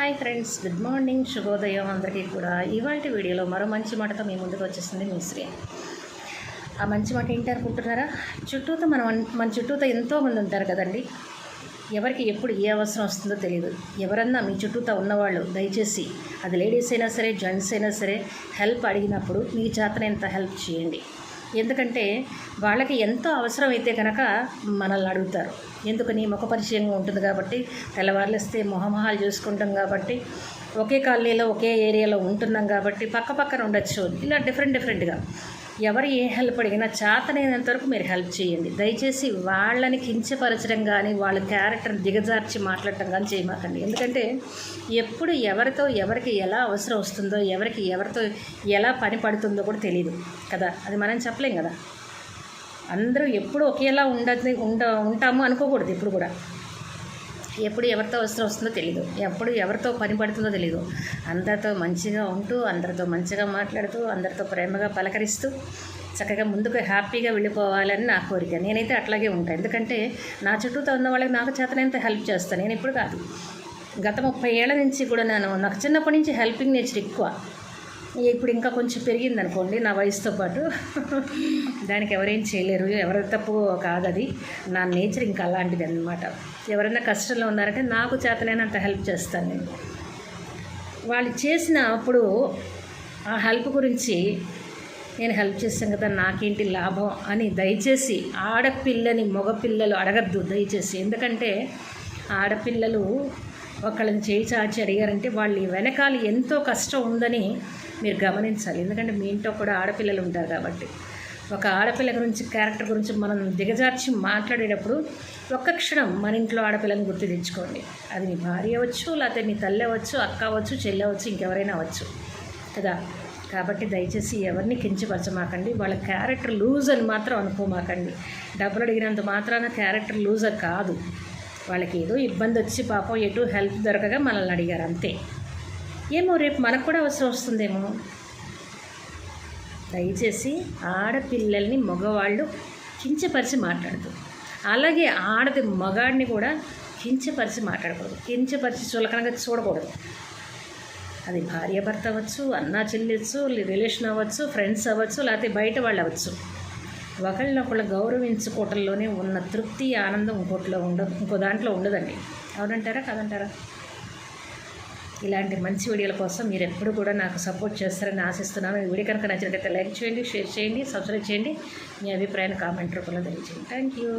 Hi friends, good morning, శుభోదయం అందరికీ కూడా. ఇవాళ వీడియోలో మరో మంచి మాటతో మీ ముందుకు వచ్చేస్తుంది మీ శ్రీ. ఆ మంచి మాట ఏంటి అనుకుంటున్నారా? చుట్టూతో మన చుట్టూతో ఎంతోమంది ఉంటారు కదండి. ఎవరికి ఎప్పుడు ఏ అవసరం వస్తుందో తెలియదు. ఎవరన్నా మీ చుట్టూతో ఉన్నవాళ్ళు దయచేసి, అది లేడీస్ అయినా సరే, జెంట్స్ అయినా సరే, హెల్ప్ అడిగినప్పుడు మీ చేతనంత హెల్ప్ చేయండి. ఎందుకంటే వాళ్ళకి ఎంతో అవసరమైతే కనుక మనల్ని అడుగుతారు. ఎందుకని? ముఖ పరిచయంగా ఉంటుంది కాబట్టి, తెల్లవారులేస్తే మొహమొహాలు చూసుకుంటాం కాబట్టి, ఒకే కాలనీలో ఒకే ఏరియాలో ఉంటున్నాం కాబట్టి, పక్క పక్కన ఉండొచ్చు. ఇలా డిఫరెంట్గా ఎవరు ఏ హెల్ప్ అడిగినా చేతనైనంత వరకు మీరు హెల్ప్ చేయండి. దయచేసి వాళ్ళని కించపరచడం కానీ, వాళ్ళ క్యారెక్టర్ని దిగజార్చి మాట్లాడటం కానీ చేయమాకండి. ఎందుకంటే ఎప్పుడు ఎవరికి ఎలా అవసరం వస్తుందో, ఎవరితో ఎలా పని పడుతుందో కూడా తెలియదు కదా. అది మనం చెప్పలేం కదా. అందరూ ఎప్పుడు ఒకేలా ఉంటాము అనుకోకూడదు. ఎప్పుడు కూడా ఎప్పుడు ఎవరితో అవసరం వస్తుందో తెలియదు, ఎప్పుడు ఎవరితో పని పడుతుందో తెలియదు. అందరితో మంచిగా ఉంటూ, అందరితో మంచిగా మాట్లాడుతూ, అందరితో ప్రేమగా పలకరిస్తూ చక్కగా ముందుకు హ్యాపీగా వెళ్ళిపోవాలని నా కోరిక. నేనైతే అట్లాగే ఉంటాను. ఎందుకంటే నా చుట్టూతో ఉన్న వాళ్ళకి నాకు చేతనైనంత హెల్ప్ చేస్తాను. నేను ఇప్పుడు కాదు, గత 30 ఏళ్ల నుంచి కూడా నాకు చిన్నప్పటి నుంచి హెల్పింగ్ నేచర్ ఎక్కువ. ఇప్పుడు ఇంకా కొంచెం పెరిగిందనుకోండి నా వయసుతో పాటు. దానికి ఎవరేం చేయలేరు, ఎవరి తప్పు కాదు, అది నా నేచర్ ఇంకా అలాంటిది అన్నమాట. ఎవరైనా కష్టంలో ఉన్నారంటే నాకు చేతనైనంత హెల్ప్ చేస్తాను నేను. వాళ్ళు చేసినప్పుడు ఆ హెల్ప్ గురించి నేను హెల్ప్ చేస్తాను కదా, నాకేంటి లాభం అని దయచేసి ఆడపిల్లని మగపిల్లలు అడగద్దు దయచేసి. ఎందుకంటే ఆడపిల్లలు ఒకళ్ళని చేయి చాచి అడిగారంటే వాళ్ళు వెనకాల ఎంతో కష్టం ఉందని మీరు గమనించాలి. ఎందుకంటే మీ ఇంట్లో కూడా ఆడపిల్లలు ఉంటారు కాబట్టి. ఒక ఆడపిల్ల గురించి, క్యారెక్టర్ గురించి మనం దిగజార్చి మాట్లాడేటప్పుడు ఒక్క క్షణం మన ఇంట్లో ఆడపిల్లని గుర్తు తెచ్చుకోండి. అది మీ భార్య అవ్వచ్చు, లేకపోతే మీ తల్లి అవ్వచ్చు, అక్క అవ్వచ్చు, చెల్లి అవ్వచ్చు, ఇంకెవరైనా అవ్వచ్చు కదా. కాబట్టి దయచేసి ఎవరిని కించపరచమాకండి. వాళ్ళ క్యారెక్టర్ లూజ్ అని మాత్రం అనుకోమాకండి. డబ్బులు అడిగినంత మాత్రాన క్యారెక్టర్ లూజర్ కాదు. వాళ్ళకి ఏదో ఇబ్బంది వచ్చి పాపం ఎటు హెల్ప్ దొరకగా మనల్ని అడిగారు అంతే. ఏమో రేపు మనకు కూడా అవసరం వస్తుందేమో. దయచేసి ఆడపిల్లల్ని మగవాళ్ళు కించపరిచి మాట్లాడదు. అలాగే ఆడది మగాడిని కూడా కించపరిచి మాట్లాడకూడదు, కించపరిచి చులకనగా చూడకూడదు. అది భార్య భర్త అవ్వచ్చు, అన్నా చెల్లి అవ్వచ్చు, రిలేషన్ అవ్వచ్చు, ఫ్రెండ్స్ అవ్వచ్చు, లేకపోతే బయట వాళ్ళు అవ్వచ్చు. ఒకళ్ళనొకళ్ళు గౌరవించుకోవటంలోనే ఉన్న తృప్తి, ఆనందం ఇంకో దాంట్లో ఉండదండి. అవునంటారా కాదంటారా? ఇలాంటి మంచి వీడియోల కోసం మీరు ఎప్పుడు కూడా నాకు సపోర్ట్ చేస్తారని ఆశిస్తున్నాను. ఈ వీడియో కనుక నచ్చినట్లయితే లైక్ చేయండి, షేర్ చేయండి, సబ్స్క్రైబ్ చేయండి. మీ అభిప్రాయాన్ని కామెంట్ రూపంలో తెలియజేయండి. Thank you.